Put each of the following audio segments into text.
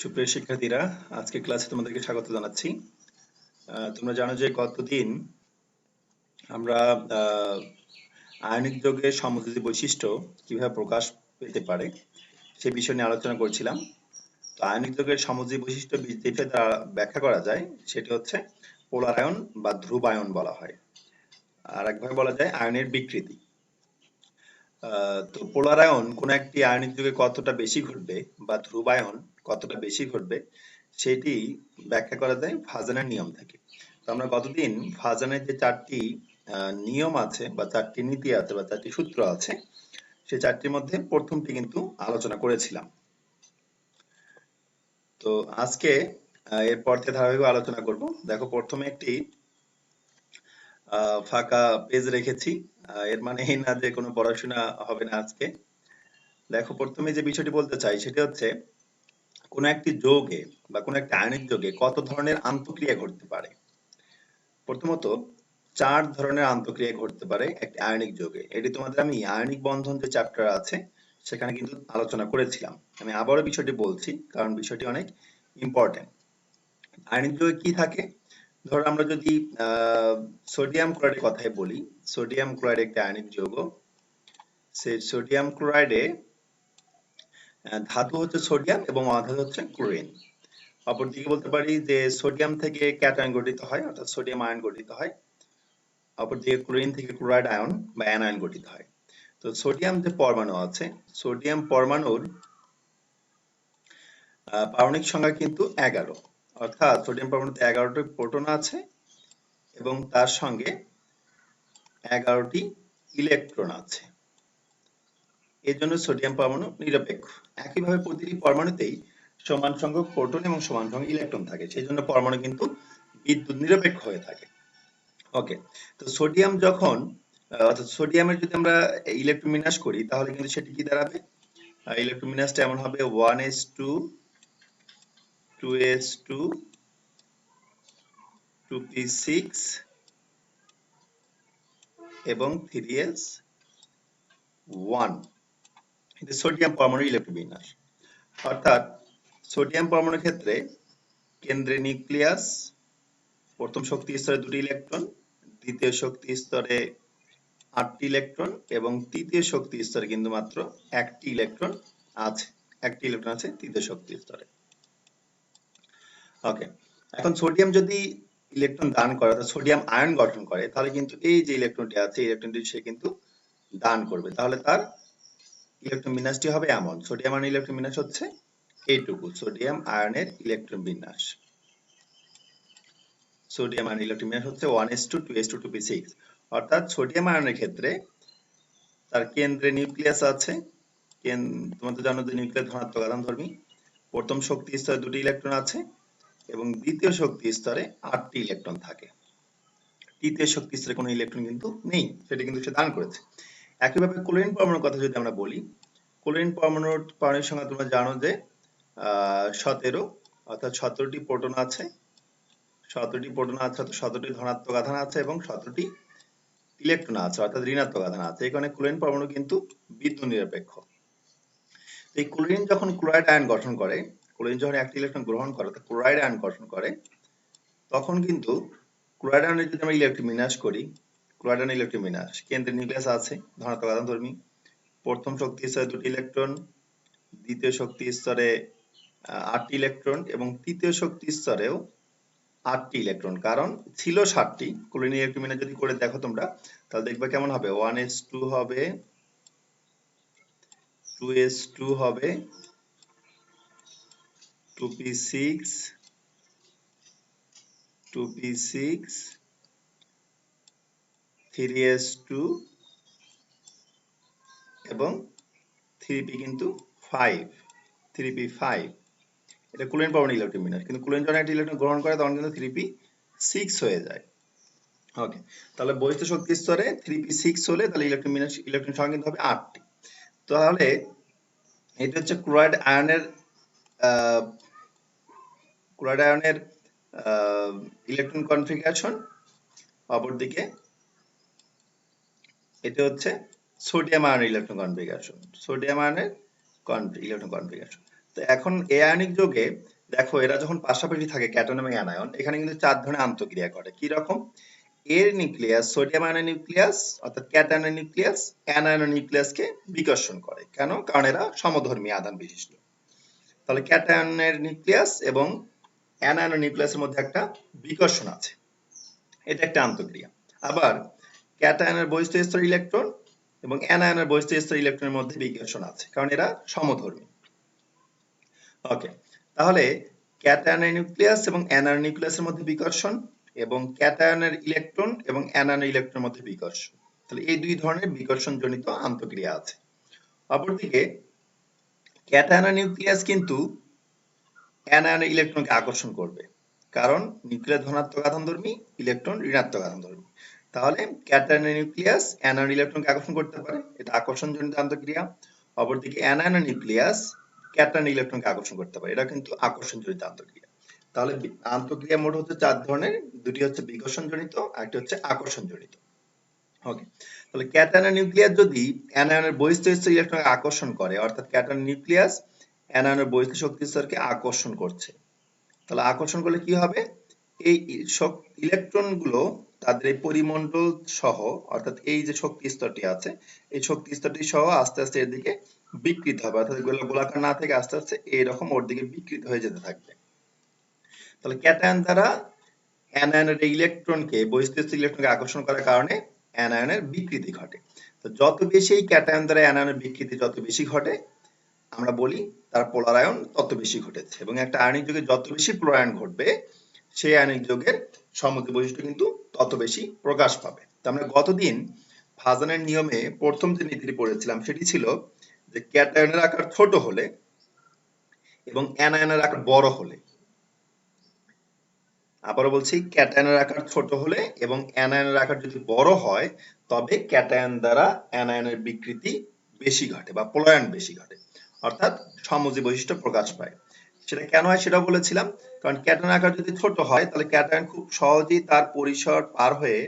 সুপ্রিয় শিক্ষার্থীরা, আজকে ক্লাসে তোমাদেরকে স্বাগত জানাচ্ছি। তোমরা জানো যে গতদিন আমরা আয়নিক যৌগের সমযোজী বৈশিষ্ট্য কিভাবে প্রকাশ পেতে পারে সে বিষয় নিয়ে আলোচনা করছিলাম। তো আয়নিক যৌগের সমযোজী বৈশিষ্ট্য যেটা দ্বারা ব্যাখ্যা করা যায় সেটি হচ্ছে পোলার আয়ন বা ধ্রুবায়ন বলা হয়, আর একভাবে বলা যায় আয়নের বিকৃতি। তো পোলার আয়ন কোন একটি আয়নিক যৌগে কতটা বেশি ঘটবে বা ধ্রুবায়ন কতটা বেশি ঘটবে সেটি ব্যাখ্যা করা যায় ফাজানের নিয়ম থেকে। তো আমরা গতদিন ফাজানের যে চারটি নিয়ম আছে বা চারটি নীতি আছে বা চারটি সূত্র আছে, সেই চারটির মধ্যে প্রথমটি কিন্তু আলোচনা করেছিলাম। তো আজকে এরপর থেকে ধারাবাহিক আলোচনা করব। দেখো, প্রথমে একটি ফাঁকা পেজ রেখেছি। এর মানে এই না যে কোনো পড়াশোনা হবে না আজকে। দেখো, প্রথমে যে বিষয়টি বলতে চাই সেটি হচ্ছে কোন একটি যৌগে বা কোন একটি আয়নিক যৌগে কত ধরনের আন্তঃক্রিয়া ঘটতে পারে। প্রথমত 4 ধরনের আন্তঃক্রিয়া ঘটতে পারে একটি আয়নিক যৌগে। এটি তোমাদের আমি আয়নিক বন্ধন যে চ্যাপ্টার আছে সেখানে কিন্তু আলোচনা করেছিলাম। আমি আবারও বিষয়টি বলছি কারণ বিষয়টি অনেক ইম্পর্টেন্ট। আয়নিক যৌগে কি থাকে? ধরো আমরা যদি সোডিয়াম ক্লোরাইডের কথাই বলি, সোডিয়াম ক্লোরাইড একটি আয়নিক যৌগ। সেই সোডিয়াম ক্লোরাইডে ধাতু হচ্ছে সোডিয়াম এবং অধাতু হচ্ছে ক্লোরিন। অপরদিকে বলতে পারি যে সোডিয়াম থেকে ক্যাটায়ন গঠিত হয়, অর্থাৎ সোডিয়াম আয়ন গঠিত হয়। অপরদিকে ক্লোরিন থেকে ক্লোরাইড আয়ন বা অ্যানায়ন গঠিত হয়। তো সোডিয়াম যে পরমাণু আছে, সোডিয়াম পরমাণুর পারমাণবিক সংখ্যা কিন্তু 11, অর্থাৎ সোডিয়াম পরমাণুতে 11টি প্রোটন আছে এবং তার সঙ্গে 11টি ইলেকট্রন আছে। এর জন্য সোডিয়াম পরমাণু নিরপেক্ষ। একইভাবে প্রতিটি পরমাণুতেই সমান সংখ্যক প্রোটন এবং সমান সংখ্যক ইলেকট্রন থাকে, সেই জন্য পরমাণু কিন্তু বিদ্যুৎ নিরপেক্ষ হয়ে থাকে। ওকে, তো সোডিয়াম যখন অর্থাৎ সোডিয়ামের যদি আমরা ইলেকট্রন বিন্যাস করি তাহলে কিন্তু সেটি কি দাঁড়াবে? ইলেকট্রন বিন্যাসটা এমন হবে 1s2 2s2 2p6 এবং 3s1। এটা সোডিয়াম পরমাণুর ইলেকট্রন বিন্যাস। অর্থাৎ সোডিয়াম পরমাণুর ক্ষেত্রে কেন্দ্রে নিউক্লিয়াস, প্রথম শক্তি স্তরে 2টি ইলেকট্রন, দ্বিতীয় শক্তি স্তরে 8টি ইলেকট্রন এবং তৃতীয় শক্তি স্তরে কিন্তু মাত্র 1টি ইলেকট্রন আছে। 1টি ইলেকট্রন আছে তৃতীয় শক্তি স্তরে। ওকে, এখন সোডিয়াম যদি ইলেকট্রন দান করে অর্থাৎ সোডিয়াম আয়ন গঠন করে তাহলে কিন্তু এই যে ইলেকট্রনটি আছে ইলেকট্রনটি সে কিন্তু দান করবে। তাহলে তার ইলেকট্রন বিন্যাসটি হবে এমন, সোডিয়াম আয়নের ইলেকট্রন বিন্যাস হচ্ছে এইটুকু, সোডিয়াম আয়নের ইলেকট্রন বিন্যাস। সোডিয়াম আয়নের ইলেকট্রন বিন্যাস হচ্ছে 1s2 2s2 2p6। অর্থাৎ সোডিয়াম আয়নের ক্ষেত্রে তার কেন্দ্রে নিউক্লিয়াস আছে। তোমরা তো জানো যে নিউক্লিয়াস ধনাত্মক আধানধর্মী। প্রথম শক্তি স্তরে 2টি ইলেকট্রন আছে এবং দ্বিতীয় শক্তি স্তরে 8টি ইলেকট্রন থাকে। তৃতীয় শক্তি স্তরে কোনো ইলেকট্রন কিন্তু নেই, সেটা কিন্তু সে দান করেছে। একইভাবে ক্লোরিন পরমাণুর কথা যদি আমরা বলি, ক্লোরিন পরমাণুর পারমাণবিক সংখ্যা তোমরা জানো যে 17, অর্থাৎ 17টি প্রোটন আছে। 17টি প্রোটন আছে অর্থাৎ 17টি ধনাত্মক আধান আছে এবং 17টি ইলেকট্রন আছে অর্থাৎ ঋণাত্মক আধান আছে। এই কারণে ক্লোরিন পরমাণু কিন্তু বিদ্যুৎ নিরপেক্ষ। এই ক্লোরিন যখন ক্লোরাইড আয়ন গঠন করে, ক্লোরিন যখন একটি ইলেকট্রন গ্রহণ করে অর্থাৎ ক্লোরাইড আয়ন গঠন করে, তখন কিন্তু ক্লোরাইড আয়নের যদি আমরা ইলেকট্রন বিন্যাস করি, ক্লোরাইড আয়নের ইলেকট্রন বিন্যাস কেন্দ্রে নিউক্লিয়াস আছে ধনাত্মক আধানধর্মী, প্রথম শক্তি স্তরে 2টি ইলেকট্রন, দ্বিতীয় শক্তি স্তরে 8টি ইলেকট্রন এবং তৃতীয় শক্তি স্তরেও 8টি ইলেকট্রন। কারণ ছিল 7টি। ক্লোরিন ইলেকট্রন বিন্যাস যদি করে দেখো তোমরা তাহলে দেখবে কেমন হবে, 1s2 হবে, 2s2 হবে, 2p6 2p6 3s2 এবং 3p কিন্তু 5 3p5। এটা ক্লোরিন পরমাণু ইলেকট্রন বিন্যাস। কিন্তু ক্লোরিন যখন একটা ইলেকট্রন গ্রহণ করে তখন কিন্তু 3p6 হয়ে যায়। ওকে, তাহলে বহিস্থ শক্তি স্তরে 3p6 হলে তাহলে ইলেকট্রন বিন্যাস ইলেকট্রন সংখ্যা কিন্তু হবে 8টি। তাহলে এটা হচ্ছে ক্লোরাইড আয়নের ইলেকট্রন কনফিগারেশন। অপরদিকে এটা হচ্ছে সোডিয়াম আয়নের ইলেকট্রন কনফিগারেশন, সোডিয়াম আয়নের ইলেকট্রন কনফিগারেশন। তো এখন এ আয়নিক যৌগে দেখো এরা যখন পাশাপাশি থাকে ক্যাটায়ন এবং অ্যানায়ন, এখানে কিন্তু 4 ধরনের আন্তঃক্রিয়া ঘটে। কি রকম? এর নিউক্লিয়াস সোডিয়াম আয়নের নিউক্লিয়াস অর্থাৎ ক্যাটায়নের নিউক্লিয়াস অ্যানায়নের নিউক্লিয়াসকে বিকর্ষণ করে। কেন? কারণ এরা সমধর্মী আধান বিশিষ্ট। তাহলে ক্যাটায়নের নিউক্লিয়াস এবং অ্যানায়নের নিউক্লিয়াসের মধ্যে একটা বিকর্ষণ আছে, এটা একটা আন্তঃক্রিয়া। আবার ক্যাটায়নের বহিস্থ স্তর ইলেকট্রন এবং অ্যানায়নের বহিস্থ স্তর ইলেকট্রনের মধ্যে বিকর্ষণ আছে, কারণ এরা সমধর্মী। ওকে, তাহলে ক্যাটায়নের নিউক্লিয়াস এবং অ্যানায়নের নিউক্লিয়াসের মধ্যে বিকর্ষণ এবং ক্যাটায়নের ইলেকট্রন এবং অ্যানায়নের ইলেকট্রনের মধ্যে বিকর্ষণ, তাহলে এই দুই ধরনের বিকর্ষণ জনিত আন্তঃক্রিয়া আছে। অপরদিকে ক্যাটায়নের নিউক্লিয়াস কিন্তু অ্যানায়নের ইলেকট্রনকে আকর্ষণ করবে, কারণ নিউক্লিয়াস ধনাত্মক আধানধর্মী, ইলেকট্রন ঋণাত্মক আধানধর্মী। তাহলে ক্যাটায়নের নিউক্লিয়াস অ্যানায়নের ইলেকট্রনকে আকর্ষণ করতে পারে, এটা আকর্ষণ জনিত আন্তঃক্রিয়া। অপরদিকে অ্যানায়নের নিউক্লিয়াস ক্যাটায়নের ইলেকট্রনকে আকর্ষণ করতে পারে, এটা কিন্তু আকর্ষণ জনিত আন্তঃক্রিয়া। তাহলে আন্তঃক্রিয়া মোট হচ্ছে 4 ধরনের, দুটি হচ্ছে বিকর্ষণ জনিত, আরেকটি হচ্ছে আকর্ষণ জনিত। ওকে, তাহলে ক্যাটায়নের নিউক্লিয়াস যদি অ্যানায়নের বহিস্থ স্তর ইলেকট্রনকে আকর্ষণ করে, অর্থাৎ ক্যাটায়নের নিউক্লিয়াস অ্যানায়নের বহিস্থ শক্তি স্তরকে আকর্ষণ করছে, তাহলে আকর্ষণ করলে কি হবে? এই ইলেকট্রন গুলো তাদের এই পরিমণ্ডল সহ, অর্থাৎ এই যে শক্তি স্তরটি আছে, এই শক্তি স্তরটি সহ আস্তে আস্তে এর দিকে বিকৃত হবে, অর্থাৎ গোলাকার না থেকে আস্তে আস্তে এইরকম ওর দিকে বিকৃত হয়ে যেতে থাকবে। তাহলে ক্যাটায়ন দ্বারা অ্যানায়নের ইলেকট্রনকে বহিস্থ ইলেকট্রনকে আকর্ষণ করার কারণে অ্যানায়নের বিকৃতি ঘটে। তো যত বেশি এই ক্যাটায়ন দ্বারা অ্যানায়নের বিকৃতি যত বেশি ঘটে, আমরা বলি তার পোলারায়ন তত বেশি ঘটেছে। এবং একটা আয়নিক যৌগে যত বেশি পোলারায়ন ঘটবে, সেই আয়নিক যৌগের সমুদ্র বৈশিষ্ট্য কিন্তু তত বেশি প্রকাশ পাবে। তো আমরা গতদিন ফাজানের নিয়মে প্রথম যে নীতিটি পড়েছিলাম সেটি ছিল যে ক্যাটায়নের আকার ছোট হলে এবং অ্যানায়নের আকার বড় হলে, আবারও বলছি, ক্যাটায়নের আকার ছোট হলে এবং অ্যানায়নের আকার যদি বড় হয়, তবে ক্যাটায়ন দ্বারা অ্যানায়নের বিকৃতি বেশি ঘটে বা পোলারায়ন বেশি ঘটে, অর্থাৎ সমযোজী বৈশিষ্ট্য প্রকাশ পায়। সেটা কেন হয় সেটা বলেছিলাম, কারণ ক্যাটায়ন আকার যদি ছোট হয় তাহলে ক্যাটায়ন খুব সহজেই তার পরিসর পার হয়ে,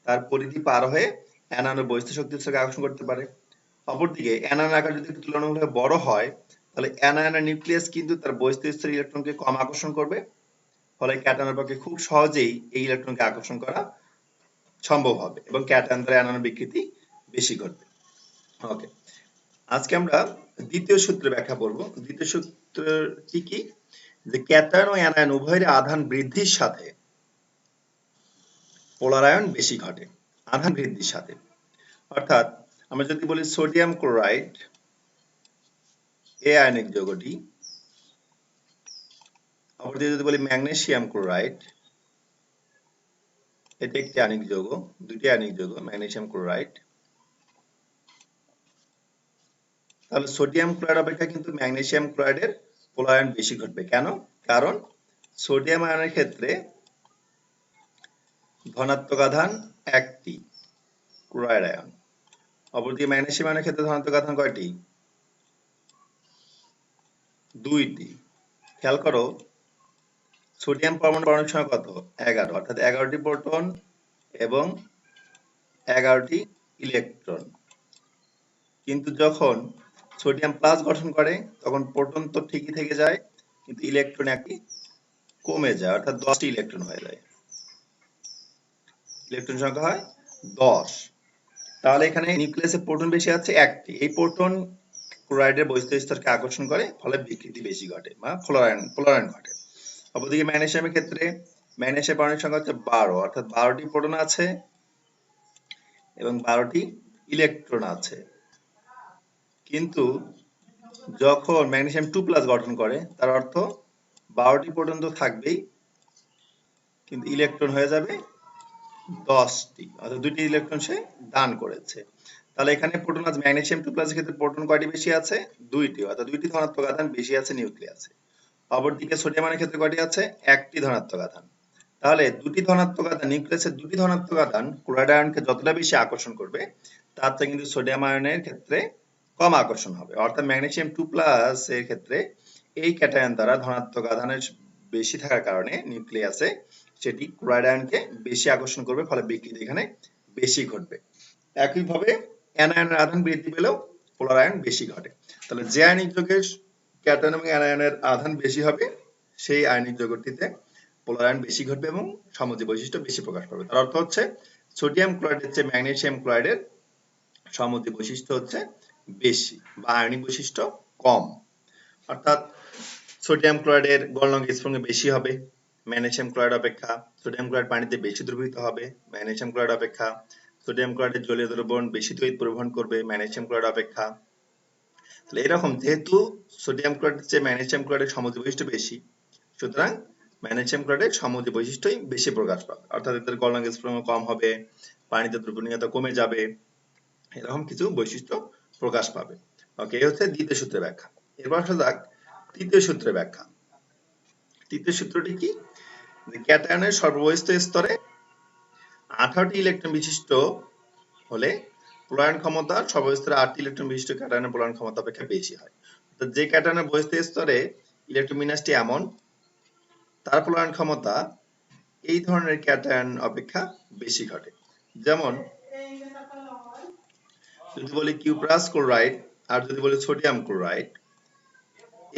তার পরিধি পার হয়ে অ্যানায়নের বহিস্থ শক্তি স্তরকে আকর্ষণ করতে পারে। অপরদিকে অ্যানায়নের আকার যদি তুলনামূলকভাবে বড় হয়, তাহলে অ্যানায়নের নিউক্লিয়াস কিন্তু তার বহিস্থ স্তর ইলেকট্রনকে কম আকর্ষণ করবে, ফলে ক্যাটায়নের পক্ষে খুব সহজেই এই ইলেকট্রনকে আকর্ষণ করা সম্ভব হবে এবং ক্যাটায়ন দ্বারা অ্যানায়নের বিকৃতি বেশি ঘটবে। ওকে, আজকে আমরা দ্বিতীয় সূত্রে ব্যাখ্যা করব। দ্বিতীয় সূত্র কি? যে ক্যাটায়ন ও অ্যানায়ন উভয়ের আধান বৃদ্ধির সাথে পোলারায়ন বেশি ঘটে, আধান বৃদ্ধির সাথে। অর্থাৎ আমরা যদি বলি সোডিয়াম ক্লোরাইড এ আয়নিক যৌগটি, অপরদিকে যদি বলি ম্যাগনেসিয়াম ক্লোরাইড, এটি একটি আয়নিক যৌগ, দুটি আয়নিক যৌগ ম্যাগনেসিয়াম ক্লোরাইড, তাহলে সোডিয়াম ক্লোরাইড অপেক্ষা কিন্তু ম্যাগনেসিয়াম ক্লোরাইডের পোলারায়ন বেশি ঘটবে। কেন? কারণ সোডিয়াম আয়নের ক্ষেত্রে ধনাত্মক আধান একটি, ক্লোরাইড আয়ন। অপরদিকে ম্যাগনেসিয়াম আয়নের ক্ষেত্রে ধনাত্মক আধান কয়টি? দুইটি। খেয়াল করো, সোডিয়াম পরমাণুর পারমাণবিক সংখ্যা কত? 11, অর্থাৎ 11টি প্রোটন এবং 11টি ইলেকট্রন। কিন্তু যখন সোডিয়াম প্লাস গঠন করে তখন প্রোটন তো ঠিকই থেকে যায়, কিন্তু ইলেকট্রন একটি কমে যায়, অর্থাৎ 10টি ইলেকট্রন হয়ে যায়। ইলেকট্রন সংখ্যা হয় 10। তাহলে এখানে নিউক্লিয়াসে প্রোটন বেশি আছে একটি, এই প্রোটন ক্লোরাইডের বহিস্থ স্তরকে আকর্ষণ করে, ফলে বিকৃতি বেশি ঘটে বা পোলারায়ন ঘটে। অপরদিকে ম্যাগনেসিয়ামের ক্ষেত্রে ম্যাগনেসিয়াম পারমাণবিক সংখ্যা হচ্ছে 12, অর্থাৎ 12টি প্রোটন আছে এবং 12টি ইলেকট্রন আছে। কিন্তু যখন ম্যাগনেসিয়াম 2+ গঠন করে, তার অর্থ 12টি প্রোটন তো থাকবেই, কিন্তু ইলেকট্রন হয়ে যাবে 10টি, অর্থাৎ 2টি ইলেকট্রন সে দান করেছে। তাহলে এখানে প্রোটন আছে, ম্যাগনেসিয়াম 2+ এর ক্ষেত্রে প্রোটন কয়টি বেশি আছে? 2টি, অর্থাৎ 2টি ধনাত্মক আধান বেশি আছে নিউক্লিয়াসে। অপরদিকে সোডিয়াম আয়নের ক্ষেত্রে কয়টি আছে? একটি ধনাত্মক আধান। তাহলে দুটি ধনাত্মক আধান, নিউক্লিয়াসের দুটি ধনাত্মক আধান ক্লোরাইড আয়নকে যতটা বেশি আকর্ষণ করবে, তার চেয়ে কিন্তু সোডিয়াম আয়নের ক্ষেত্রে কম আকর্ষণ হবে। অর্থাৎ ম্যাগনেসিয়াম 2+ এর ক্ষেত্রে এই ক্যাটায়ন দ্বারা ধনাত্মক আধানের বেশি থাকার কারণে নিউক্লিয়াসে সেটি ক্লোরাইড আয়নকে বেশি আকর্ষণ করবে, ফলে বিকৃতি এখানে বেশি ঘটবে। একইভাবে অ্যানায়নের আধান বৃদ্ধি পেলেও পোলারায়ন বেশি ঘটে। তাহলে যে আয়নিক যৌগের ক্যাটায়ন এবং অ্যানায়নের আধান বেশি হবে সেই আয়নিক যৌগটিতে পোলারায়ন বেশি ঘটবে এবং সমযোজী বৈশিষ্ট্য বেশি প্রকাশ পাবে। তার অর্থ হচ্ছে সোডিয়াম ক্লোরাইডের চেয়ে ম্যাগনেসিয়াম ক্লোরাইডের সমযোজী বৈশিষ্ট্য হচ্ছে বেশি বা আয়নিক বৈশিষ্ট্য কম। অর্থাৎ সোডিয়াম ক্লোরাইডের গলনাঙ্ক স্ফুটনাঙ্ক বেশি হবে ম্যাগনেসিয়াম ক্লোরাইড অপেক্ষা। সোডিয়াম ক্লোরাইড পানিতে বেশি দ্রবীভূত হবে ম্যাগনেসিয়াম ক্লোরাইড অপেক্ষা। সোডিয়াম ক্লোরাইডের জলীয় দ্রবণ বেশি তড়িৎ পরিবহন করবে ম্যাগনেসিয়াম ক্লোরাইড অপেক্ষা। তাহলে এরকম যেহেতু সোডিয়াম ক্লোরাইডের চেয়ে ম্যাগনেসিয়াম ক্লোরাইডের সমযোজী বৈশিষ্ট্য বেশি, সুতরাং ম্যাগনেসিয়াম ক্লোরাইডের সমযোজী বৈশিষ্ট্যই বেশি প্রকাশ পাবে। অর্থাৎ এদের গলনাঙ্ক স্ফুটনাঙ্ক কম হবে, পানিতে দ্রবণীয়তা কমে যাবে, এরকম কিছু বৈশিষ্ট্য প্রকাশ পাবে। ওকে, এই হচ্ছে দ্বিতীয় সূত্রের ব্যাখ্যা। এরপর আসা যাক তৃতীয় সূত্রের ব্যাখ্যা। তৃতীয় সূত্রটি কি? ক্যাটায়নের সর্ববহিস্থ স্তরে 18টি ইলেকট্রন বিশিষ্ট হলে পোলারায়ন ক্ষমতা সর্বস্তরে 8টি ইলেকট্রন বিশিষ্ট ক্যাটায়নের পোলারায়ন ক্ষমতা অপেক্ষা বেশি হয়। তো যে ক্যাটায়নের বহিস্থ স্তরে ইলেকট্রন বিন্যাসটি এমন, তার পোলারায়ন ক্ষমতা এই ধরনের ক্যাটায়ন অপেক্ষা বেশি ঘটে। যেমন যদি বলি কিউপ্রাস ক্লোরাইড আর যদি বলি সোডিয়াম ক্লোরাইড,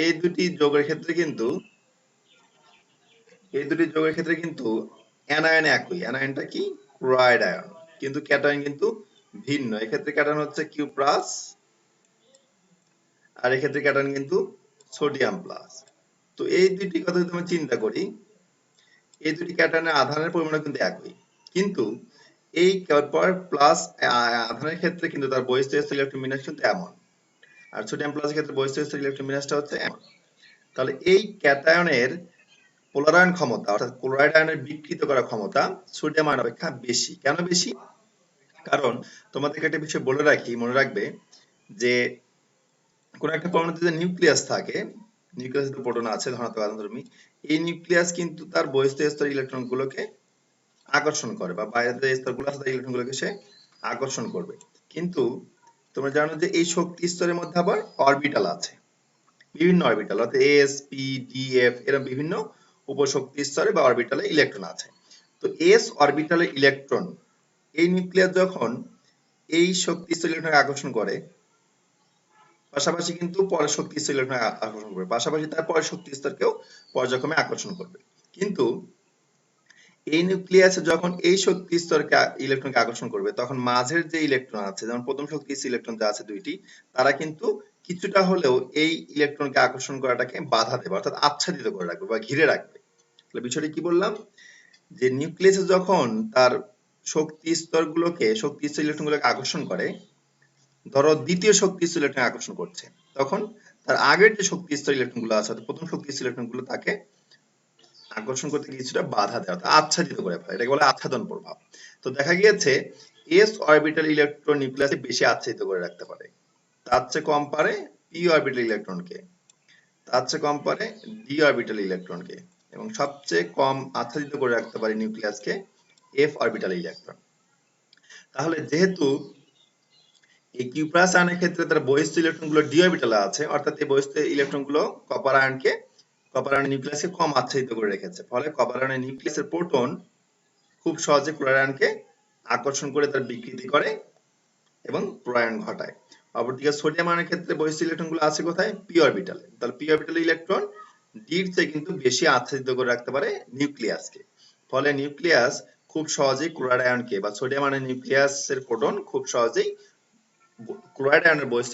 এই দুটি যৌগের ক্ষেত্রে কিন্তু অ্যানায়ন একই। অ্যানায়নটা কি? ক্লোরাইড আয়ন, কিন্তু ক্যাটায়ন কিন্তু ভিন্ন। এক্ষেত্রে ক্যাটায়ন হচ্ছে কিউ প্লাস আর এক্ষেত্রে ক্যাটায়ন কিন্তু সোডিয়াম প্লাস। তো এই দুটি কথা যদি আমরা চিন্তা করি, এই দুটি ক্যাটায়নের আধানের পরিমাণ কিন্তু একই, কিন্তু এই প্লাস আধানের ক্ষেত্রে কিন্তু তার বহিস্থ স্তর ইলেকট্রন বিন্যাস কিন্তু এমন, আর সোডিয়াম প্লাসের ক্ষেত্রে বহিস্থ স্তর ইলেকট্রন বিন্যাসটা হচ্ছে এমন। তাহলে এই ক্যাটায়নের পোলারায়ন ক্ষমতা অর্থাৎ ক্লোরাইড আয়নের বিকৃত করার ক্ষমতা সোডিয়াম আয়ন অপেক্ষা বেশি। কেন বেশি? কারণ তোমাদেরকে একটা বিষয় বলে রাখি, মনে রাখবে যে কোন একটা পরমাণুতে যে নিউক্লিয়াস থাকে, নিউক্লিয়াসে তো প্রোটন আছে ধনাত্মক আধানধর্মী, এই নিউক্লিয়াস কিন্তু তার বহিস্থ স্তরের ইলেকট্রনগুলোকে আকর্ষণ করে বা বাইরের যে স্তরগুলো আছে তার ইলেকট্রনগুলোকে সে আকর্ষণ করবে। কিন্তু তোমরা জানো যে এই শক্তি স্তরের মধ্যে আবার অরবিটাল আছে, বিভিন্ন অরবিটাল, অর্থাৎ এস পি ডি এফ, এরকম বিভিন্ন উপশক্তি স্তরে বা অরবিটালে ইলেকট্রন আছে। তো এস অরবিটালে ইলেকট্রন এই নিউক্লিয়াস যখন এই শক্তি স্তর ইলেকট্রনকে আকর্ষণ করে, পাশাপাশি কিন্তু পরের শক্তি স্তর ইলেকট্রন আকর্ষণ করবে, পাশাপাশি তার পরের শক্তি স্তরকেও পর্যায়ক্রমে আকর্ষণ করবে। কিন্তু এই নিউক্লিয়াসে যখন এই শক্তি স্তরকে ইলেকট্রনকে আকর্ষণ করবে, তখন মাঝের যে ইলেকট্রন আছে, যেমন প্রথম শক্তি ইলেকট্রন যা আছে দুইটি, তারা কিন্তু কিছুটা হলেও এই ইলেকট্রনকে আকর্ষণ করাটাকে বাধা দেবে, অর্থাৎ আচ্ছাদিত করে রাখবে বা ঘিরে রাখবে। তাহলে বিষয়টি কি বললাম, যে নিউক্লিয়াসে যখন তার শক্তি স্তরগুলোকে শক্তি স্তর ইলেকট্রনগুলোকে আকর্ষণ করে, ধরো দ্বিতীয় শক্তি স্তর ইলেকট্রন আকর্ষণ করছে, তখন তার আগের যে শক্তি স্তর ইলেকট্রনগুলো আছে অর্থাৎ প্রথম শক্তি স্তর ইলেকট্রনগুলো তাকে আকর্ষণ করতে কিছুটা বাধা দেয়, অর্থাৎ আচ্ছাদিত করে ফেলে, এটাকে বলে আচ্ছাদন প্রভাব। তো দেখা গিয়েছে এস অরবিটাল ইলেকট্রন নিউক্লিয়াসে বেশি আচ্ছাদিত করে রাখতে পারে, তার চেয়ে কম পারে পি অরবিটাল ইলেকট্রনকে, তার চেয়ে কম পারে ডি অরবিটাল ইলেকট্রনকে, এবং সবচেয়ে কম আচ্ছাদিত করে রাখতে পারে নিউক্লিয়াসকে এফ অরবিটাল ইলেকট্রন। তাহলে যেহেতু এই কিউপ্রাস আয়নের ক্ষেত্রে তার বহিস্থ ইলেকট্রনগুলো ডি অরবিটালে আছে, অর্থাৎ এই বহিস্থ ইলেকট্রনগুলো কপার আয়নের নিউক্লিয়াসকে কম আচ্ছাদিত করে রেখেছে, ফলে কপার আয়নের নিউক্লিয়াসের প্রোটন খুব সহজে ক্লোরাইড আয়নকে আকর্ষণ করে তার বিকৃতি করে এবং প্রয়াণ ঘটায়। অপরদিকে সোডিয়াম আয়নের ক্ষেত্রে বহিস্থ ইলেকট্রনগুলো আছে কোথায়? পি অরবিটালে। তাহলে পি অরবিটালে ইলেকট্রন ডির চেয়ে কিন্তু বেশি আচ্ছাদিত করে রাখতে পারে নিউক্লিয়াসকে, ফলে নিউক্লিয়াস খুব সহজেই ক্লোরাইড আয়নকে বা সোডিয়াম আয়নের নিউক্লিয়াসের প্রোটন খুব সহজেই ক্লোরাইড আয়নের বহিস্থ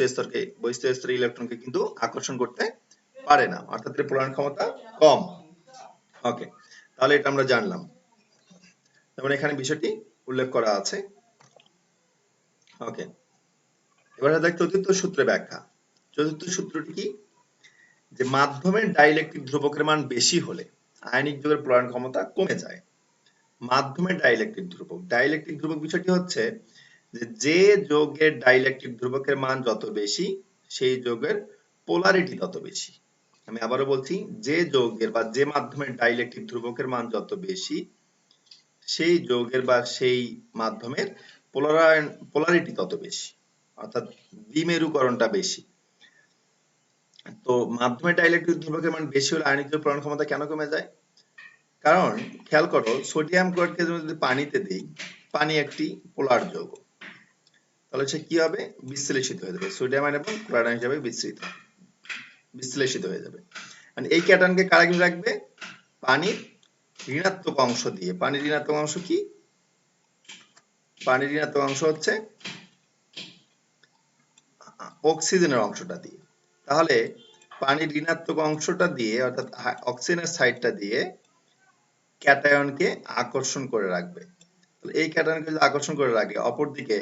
স্তরের ইলেকট্রনকে কিন্তু আকর্ষণ করতে পারে না, অর্থাৎ এর প্রয়াণ ক্ষমতা কম। ওকে, তাহলে এটা আমরা জানলাম, যেমন এখানে বিষয়টি উল্লেখ করা আছে। ওকে, এবার দেখ চতুর্থ সূত্রের ব্যাখ্যা। চতুর্থ সূত্রটি কি? যে মাধ্যমের ডাইইলেকট্রিক ধ্রুবকের মান বেশি হলে আয়নিক যৌগের প্রয়াণ ক্ষমতা কমে যায়। মাধ্যমের ডাইইলেকট্রিক ধ্রুবক বিষয়টি হচ্ছে যে যৌগের ডাইইলেকট্রিক ধ্রুবকের মান যত বেশি, সেই যৌগের পোলারিটি তত বেশি। আমি আবারও বলছি, যে যৌগের বা যে মাধ্যমের ডাইইলেকট্রিক ধ্রুবকের মান যত বেশি, সেই যৌগের বা সেই মাধ্যমের পোলারিটি তত বেশি, অর্থাৎ দ্বিমেরুকরণটা বেশি। তো মাধ্যমের ডাইইলেকট্রিক ধ্রুবকের মান বেশি হলে আয়নিক যৌগের প্রয়াণ ক্ষমতা কেন কমে যায়? কারণ খেয়াল করো, সোডিয়াম ক্লোরাইডকে যদি পানিতে দিই, পানি একটি পোলার যৌগ, তাহলে সে কি হবে? বিশ্লেষিত হয়ে যাবে, সোডিয়াম আয়ন এবং ক্লোরাইড আয়ন হিসেবে বিস্তৃত। বিশ্লেষিত হয়ে যাবে। মানে এই ক্যাটায়নকে কারা কি রাখবে? পানির ঋণাত্মক অংশ দিয়ে। পানির ঋণাত্মক অংশ কি? পানির ঋণাত্মক অংশ হচ্ছে অক্সিজেনের অংশটা দিয়ে। তাহলে পানির ঋণাত্মক অংশটা দিয়ে অর্থাৎ অক্সিজেনের সাইডটা দিয়ে ক্যাটায়নকে আকর্ষণ করে রাখবে। এই ক্যাটায়নকে যদি আকর্ষণ করে রাখে, অপরদিকে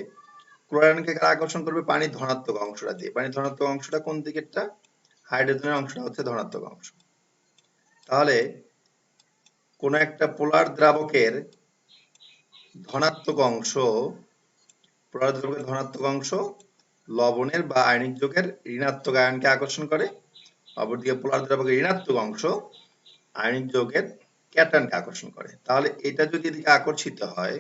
ক্লোরাইনকে আকর্ষণ করবে পানির ধনাত্মক অংশটা দিয়ে। পানির ধনাত্মক অংশটা কোন দিকেরটা? হাইড্রোজেনের অংশটা হচ্ছে ধনাত্মক অংশ। তাহলে কোন একটা পোলার দ্রাবকের ধনাত্মক অংশ, পোলার দ্রাবকের ধনাত্মক অংশ লবণের বা আয়নিক যৌগের ঋণাত্মক আয়নকে আকর্ষণ করে, অপরদিকে পোলার দ্রাবকের ঋণাত্মক অংশ আয়নিক যৌগের ক্যাটায়নকে আকর্ষণ করে। তাহলে এটা যদি এদিকে আকর্ষিত হয়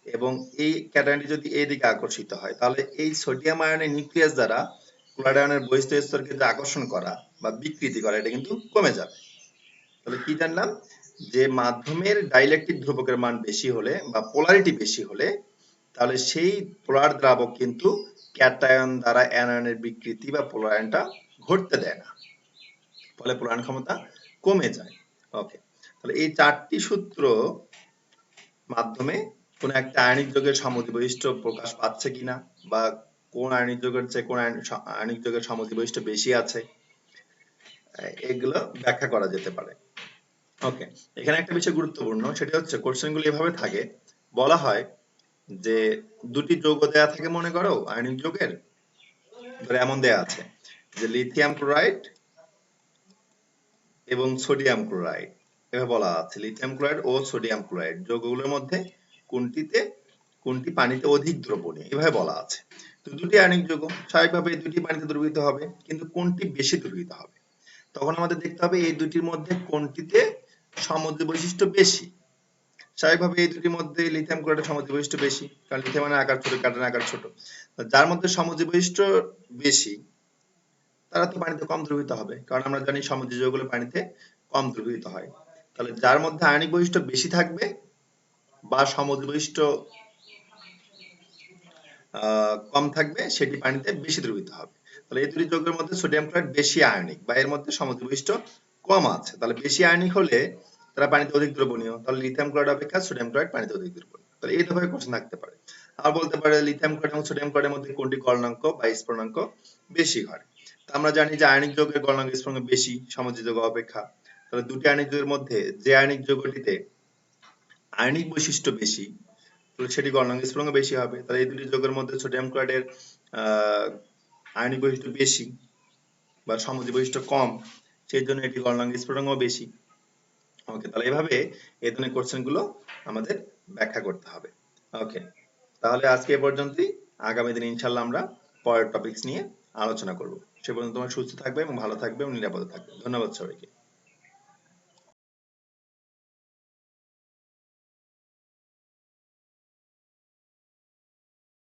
এবং এই ক্যাটায়নটি যদি এইদিকে আকর্ষিত হয়, তাহলে এই সোডিয়াম আয়নের নিউক্লিয়াস দ্বারা ক্লোরাইড আয়নের বহিস্থ স্তরকে যে আকর্ষণ করা বা বিকৃতি করা, এটা কিন্তু কমে যাবে। তাহলে কি জানলাম? যে মাধ্যমের ডাইইলেকট্রিক ধ্রুবকের মান বেশি হলে বা পোলারিটি বেশি হলে, তাহলে সেই পোলার দ্রাবক কিন্তু ক্যাটায়ন দ্বারা অ্যানায়নের বিকৃতি বা পোলারায়নটা ঘটতে দেয় না, ফলে পোলারায়ন ক্ষমতা কমে যায়। ওকে, তাহলে এই চারটি সূত্র মাধ্যমে কোন একটা আয়নিক যৌগের সমদ্বিবৈশিষ্ট্য প্রকাশ পাচ্ছে কিনা, বা কোন আয়নিক যৌগের চেয়ে কোন আয়নিক যৌগের সমদ্বিবৈশিষ্ট্য বেশি আছে, এগুলো ব্যাখ্যা করা যেতে পারে। ওকে, এখানে একটা বিষয় গুরুত্বপূর্ণ, সেটা হচ্ছে কোশ্চেনগুলো এভাবে থাকে, বলা হয় যে দুটি যৌগ দেয়া থাকে, মনে করো আয়নিক যৌগের, ধরে এমন দেয়া আছে যে লিথিয়াম ক্লোরাইড এবং সোডিয়াম ক্লোরাইড, এভাবে বলা আছে লিথিয়াম ক্লোরাইড ও সোডিয়াম ক্লোরাইড যৌগগুলোর মধ্যে কোনটি পানিতে অধিক দ্রবণীয়, এভাবে বলা আছে। তো দুটি আয়নিক যৌগ, স্বাভাবিকভাবে এই দুটি পানিতে দ্রবীভূত হবে, কিন্তু কোনটি বেশি দ্রবীভূত হবে? তখন আমাদের দেখতে হবে এই দুটির মধ্যে কোনটিতে সমদ্বি বৈশিষ্ট্য বেশি। স্বাভাবিকভাবে এই দুটির মধ্যে লিথিয়াম ক্লোরাইডের সমদ্বি বৈশিষ্ট্য বেশি, কারণ লিথিয়ামের আকার ছোট, ক্যাটায়নের আকার ছোট। যার মধ্যে সমদ্বি বৈশিষ্ট্য বেশি তারা তো পানিতে কম দ্রবীভূত হবে, কারণ আমরা জানি সমদ্বি যৌগগুলো পানিতে কম দ্রবীভূত হয়। তাহলে যার মধ্যে আয়নিক বৈশিষ্ট্য বেশি থাকবে বা সমদ্বি বৈশিষ্ট্য কম থাকবে, সেটি পানিতে বেশি দ্রবীভূত হবে। তাহলে এই দুটি যৌগের মধ্যে সোডিয়াম ক্লোরাইড বেশি আয়নিক বা এর মধ্যে সমদ্বি বৈশিষ্ট্য কম আছে, তাহলে বেশি আয়নিক হলে তারা পানিতে অধিক দ্রবণীয়, তাহলে লিথিয়াম ক্লোরাইড অপেক্ষা সোডিয়াম ক্লোরাইড পানিতে অধিক দ্রবণীয়। তাহলে এই ধরনের কোশ্চেন থাকতে পারে। আর বলতে পারে লিথিয়াম ক্লোরাইড এবং সোডিয়াম ক্লোরাইডের মধ্যে কোনটি গলনাঙ্ক বা স্ফুটনাঙ্ক বেশি হয়? আমরা জানি যে আয়নিক যৌগের গলনাঙ্ক স্ফুটনাঙ্ক বেশি সমদ্বি যৌগ অপেক্ষা। তাহলে দুটি আয়নিক যৌগের মধ্যে যে আয়নিক যৌগটিতে আয়নিক বৈশিষ্ট্য বেশি, তাহলে সেটি গলনাঙ্ক স্ফুটনাঙ্ক বেশি হবে। তাহলে এই দুটি যৌগের মধ্যে সোডিয়াম ক্লোরাইডের আয়নিক বৈশিষ্ট্য বেশি বা সমদ্বি বৈশিষ্ট্য কম, সেই জন্য এটি গলনাঙ্ক স্ফুটনাঙ্ক বেশি। ওকে, তাহলে এভাবে এই ধরনের কোশ্চেন গুলো আমাদের ব্যাখ্যা করতে হবে। ওকে, তাহলে আজকে এ পর্যন্তই। আগামী দিন ইনশাআল্লাহ আমরা পরের টপিকস নিয়ে আলোচনা করব। সে পর্যন্ত তোমরা সুস্থ থাকবে এবং ভালো থাকবে এবং নিরাপদে থাকবে। ধন্যবাদ সবাইকে।